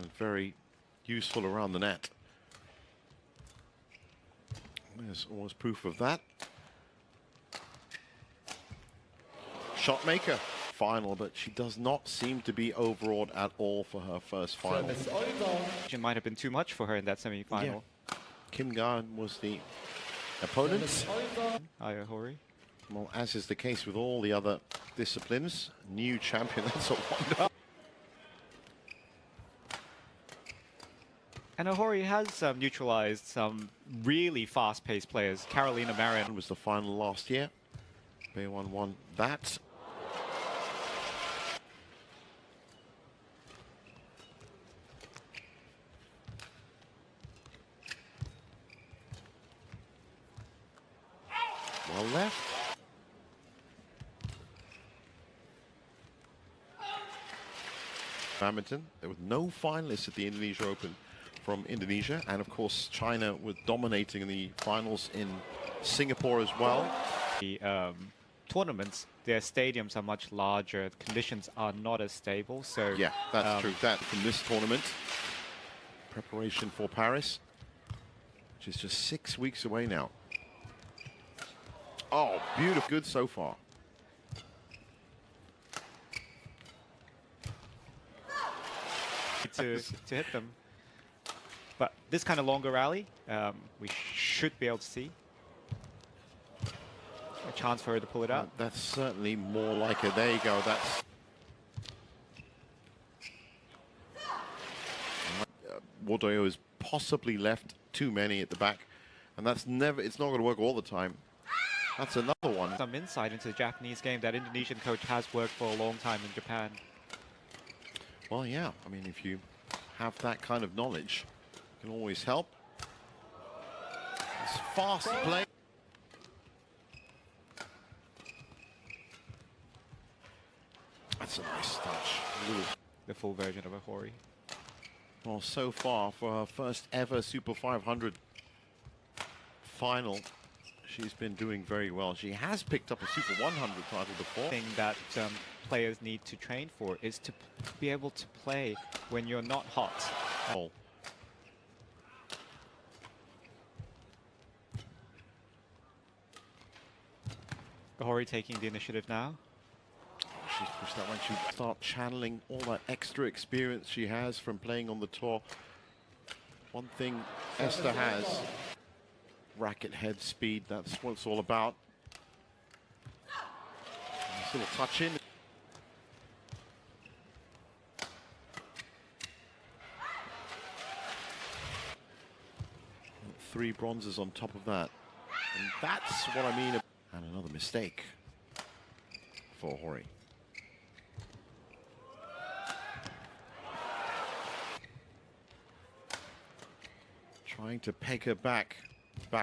and very useful around the net. There's always proof of that. Shot maker final, but she does not seem to be overawed at all for her first final. It might have been too much for her in that semi-final. Yeah. Kim Garn was the opponent. Aya Ohori. Well, as is the case with all the other disciplines, new champion, that's a wonder. And Ohori has neutralized some really fast-paced players. Carolina Marion Was the final last year. Baywan won that. Well left. Badminton. There were no finalists at the Indonesia Open from Indonesia, and of course China was dominating the finals in Singapore as well. The tournaments, their stadiums are much larger, the conditions are not as stable, so... Yeah, that's true. That from this tournament, preparation for Paris, which is just 6 weeks away now. Oh, beautiful. Good so far. to hit them. But this kind of longer rally, we should be able to see a chance for her to pull it out. That's certainly more like it. There you go. That's Wardoyo has possibly left too many at the back, and that's never. It's not going to work all the time. That's another one. Some insight into the Japanese game. That Indonesian coach has worked for a long time in Japan. Well, yeah. I mean, if you have that kind of knowledge, it can always help. It's fast play. That's a nice touch. The full version of Ohori. Well, so far for her first ever Super 500 final, she's been doing very well. She has picked up a Super 100 title before. The thing that players need to train for is to be able to play when you're not hot. Oh. Ohori taking the initiative now. She's pushed that one. She start channeling all that extra experience she has from playing on the tour. One thing Ester has, racket head speed. That's what it's all about. Nice little touch in. 3 bronzes on top of that. And that's what I mean. And another mistake for Ohori. Trying to peg her back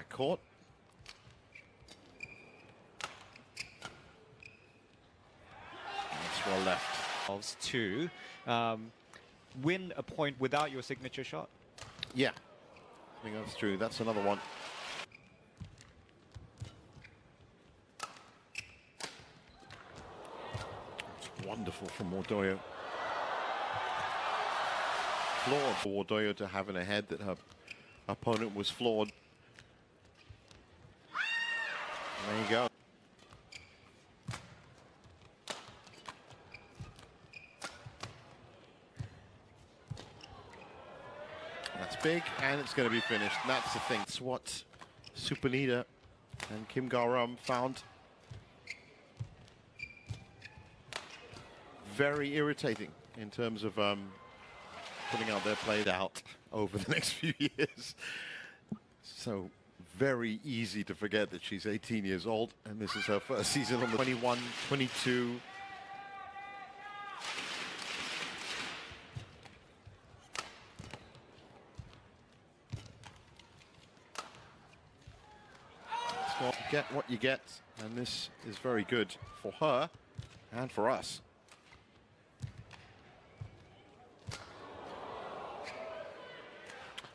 court. That's well left. To win a point without your signature shot. Yeah, I think that's true. That's another one. It's wonderful from Wardoyo. Flawed for Wardoyo to have in her head that her opponent was flawed. There you go. That's big, and it's going to be finished. And that's the thing. It's what Supanita and Kim Gar-rum found very irritating in terms of putting out their played out over the next few years. So very easy to forget that she's 18 years old, and this is her first season on the 21, 22. Well, get what you get, and this is very good for her and for us.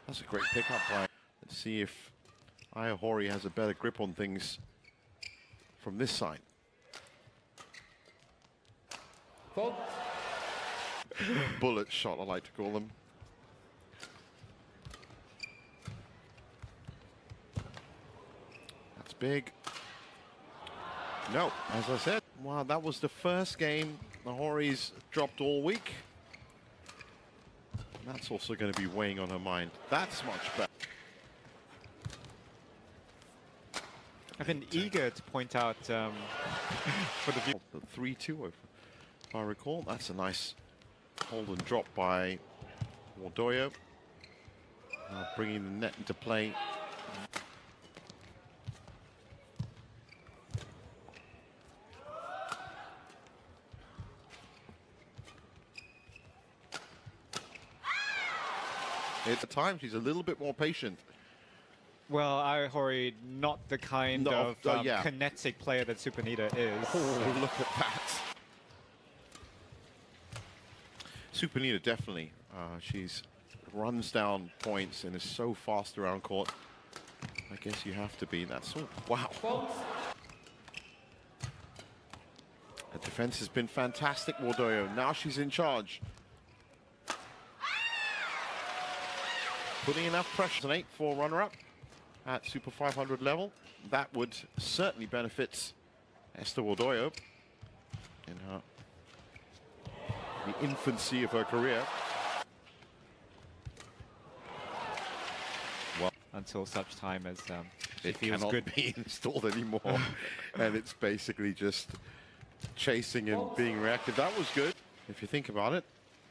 That's a great pickup by. Let's see if Aya Ohori has a better grip on things from this side. Bullet shot, I like to call them. big. No, as I said, wow, that was the first game Ohori's dropped all week. That's also going to be weighing on her mind. That's much better. I've been eager to point out for the view. The 3-2, if I recall. That's a nice hold and drop by Wardoyo. Bringing the net into play. It's a time she's a little bit more patient. Well, Aya Ohori, not the kind of kinetic player that Supanita is. Oh, look at that. Supanita definitely. She's runs down points and is so fast around court. I guess you have to be. That's all. Wow. The defense has been fantastic, Wardoyo. Now she's in charge. Putting enough pressure. An 8-4 runner-up at Super 500 level. That would certainly benefit Ester Wardoyo in the infancy of her career. Well, until such time as it feels cannot good. be installed anymore, and it's basically just chasing and being reactive. That was good, if you think about it.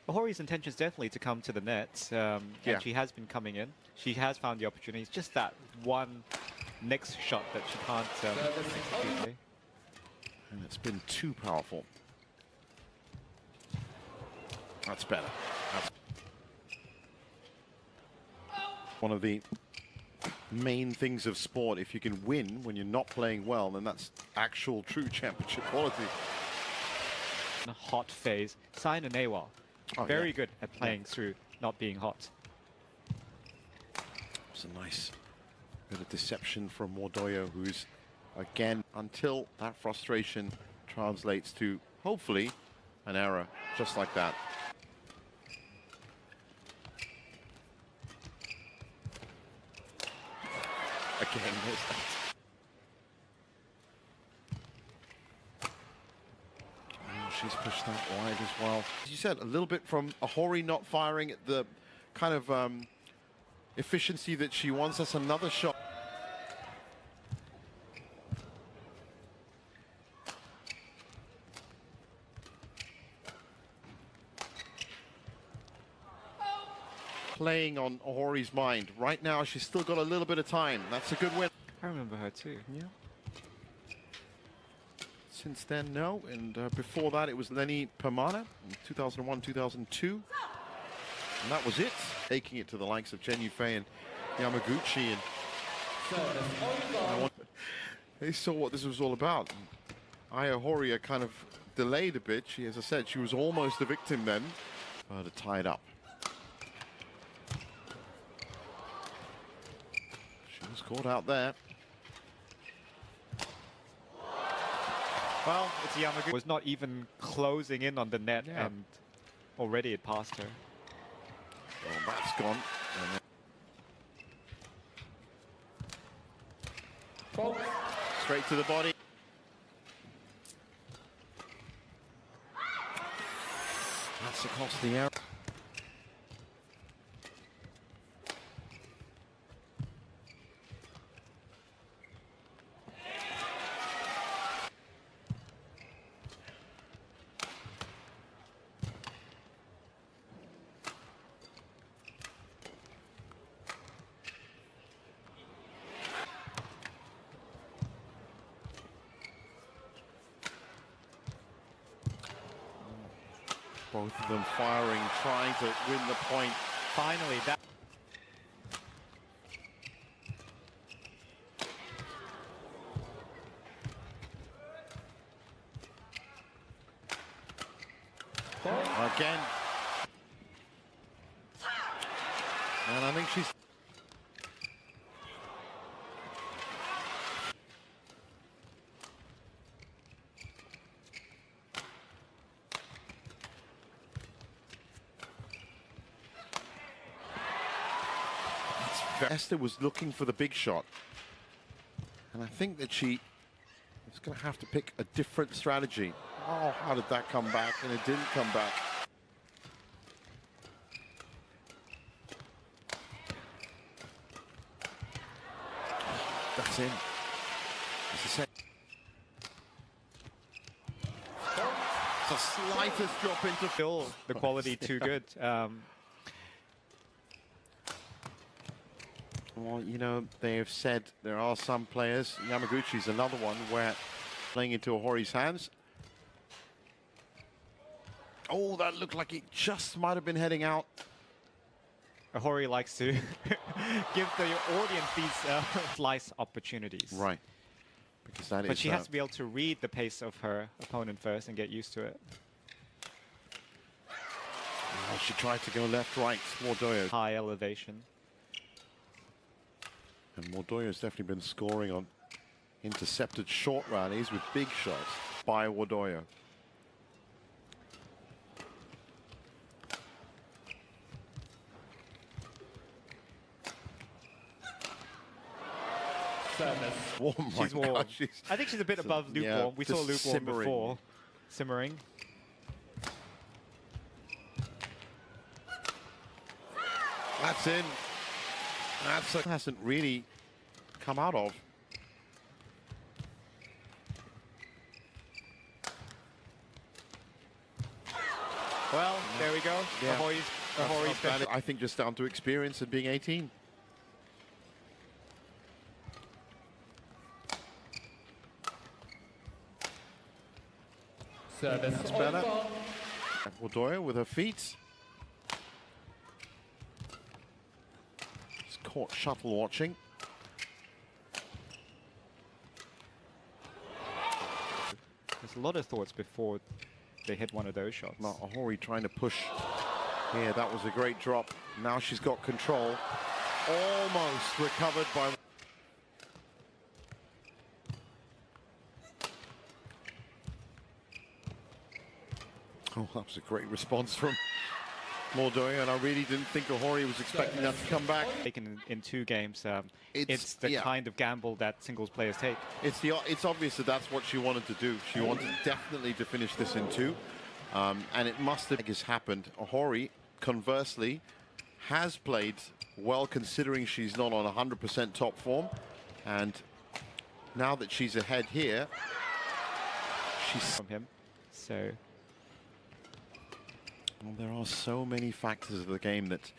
Ohori's intention is definitely to come to the net, and she has been coming in. She has found the opportunities. Just that one next shot that she can't execute. And it's been too powerful. That's better. That's one of the main things of sport. If you can win when you're not playing well, then that's actual true championship quality. In a hot phase, Saina Nehwal. Very good at playing through not being hot. It's a nice bit of deception from Wardoyo, who's, again, until that frustration translates to, hopefully, an error, just like that. Again, there's that. She's pushed that wide as well. As you said, a little bit from Ohori not firing at the kind of efficiency that she wants. That's another shot. Playing on Ohori's mind. Right now, she's still got a little bit of time. That's a good win. I remember her too. Yeah. Since then, no. And before that, it was Lenny Permana in 2001, 2002. And that was it. Taking it to the likes of Chen Yufei and Yamaguchi. And they saw what this was all about. And Aya Ohori kind of delayed a bit. She, as I said, she was almost a victim then. To tie it up. She was caught out there. Well, it's Yamaguchi. Was not even closing in on the net, and already it passed her. Well, that's gone. Straight to the body. That's across the air. Both of them firing, trying to win the point. Finally, that. Again. And I think she's... Ester was looking for the big shot. And I think that she is going to have to pick a different strategy. Oh, how did that come back? And it didn't come back. That's in. It's the slightest drop into Still the quality too good. Well, you know, they have said there are some players, Yamaguchi's another one, where playing into Ohori's hands. Oh, that looked like it just might have been heading out. Ohori likes to give the audience these slice opportunities. Right. Because that but she has to be able to read the pace of her opponent first and get used to it. Oh, she tried to go left, right, Wardoyo. High elevation. And Wardoyo's definitely been scoring on intercepted short rallies with big shots by Wardoyo. Oh my She's warm. God, I think she's a bit above lukewarm. Yeah, we saw lukewarm simmering. before. Simmering. That's in. That hasn't really come out of. Well, there we go. Yeah. Ohori's I think just down to experience and being 18. That's better. Wardoyo with her feet. She's caught shuttle watching. There's a lot of thoughts before they hit one of those shots. Now Ohori trying to push. Yeah, that was a great drop. Now she's got control. Almost recovered by... Oh, that was a great response from Wardoyo, and I really didn't think Ohori was expecting that to come back. Taken in 2 games, it's the kind of gamble that singles players take. It's obvious that that's what she wanted to do. She wanted definitely to finish this in 2, and it must have happened. Ohori, conversely, has played well considering she's not on 100% top form, and now that she's ahead here, she's from him. So. Well, there are so many factors of the game that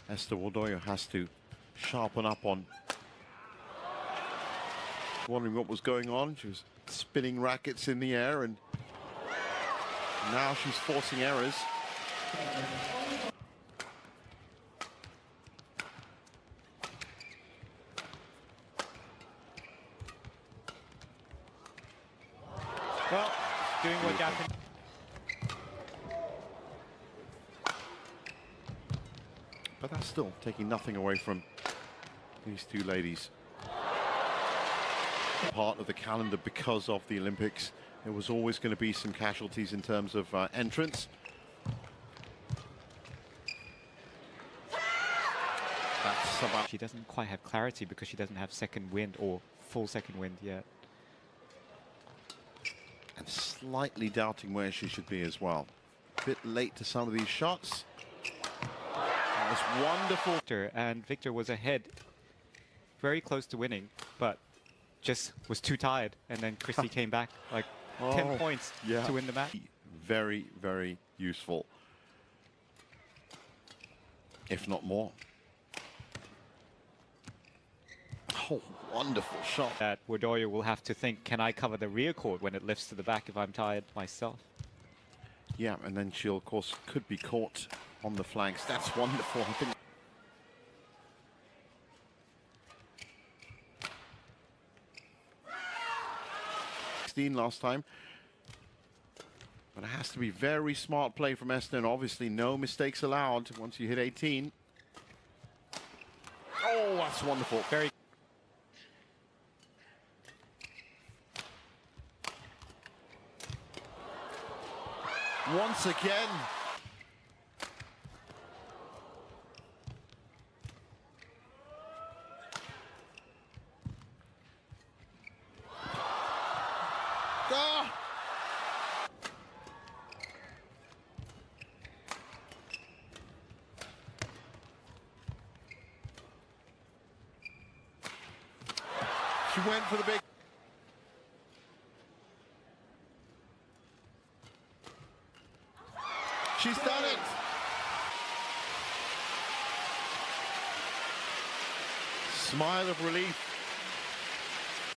Ester Wardoyo has to sharpen up on. Wondering what was going on. She was spinning rackets in the air, and now she's forcing errors. Well, doing what Japan. But that's still taking nothing away from these 2 ladies. Part of the calendar because of the Olympics. There was always going to be some casualties in terms of entrance. That's about... She doesn't quite have clarity because she doesn't have second wind or full second wind yet. And slightly doubting where she should be as well. A bit late to some of these shots. That was wonderful. And Victor was ahead, very close to winning, but just was too tired. And then Christy came back like 10 points to win the match. Very, very useful, if not more. Oh, wonderful shot. That Wardoyo will have to think, can I cover the rear court when it lifts to the back if I'm tired myself? Yeah, and then she'll, of course, could be caught on the flanks. That's wonderful. I think 16 last time. But it has to be very smart play from Ester, and obviously no mistakes allowed once you hit 18. Oh, that's wonderful. Very. Once again. Oh! She went for the big. She's done it. Smile of relief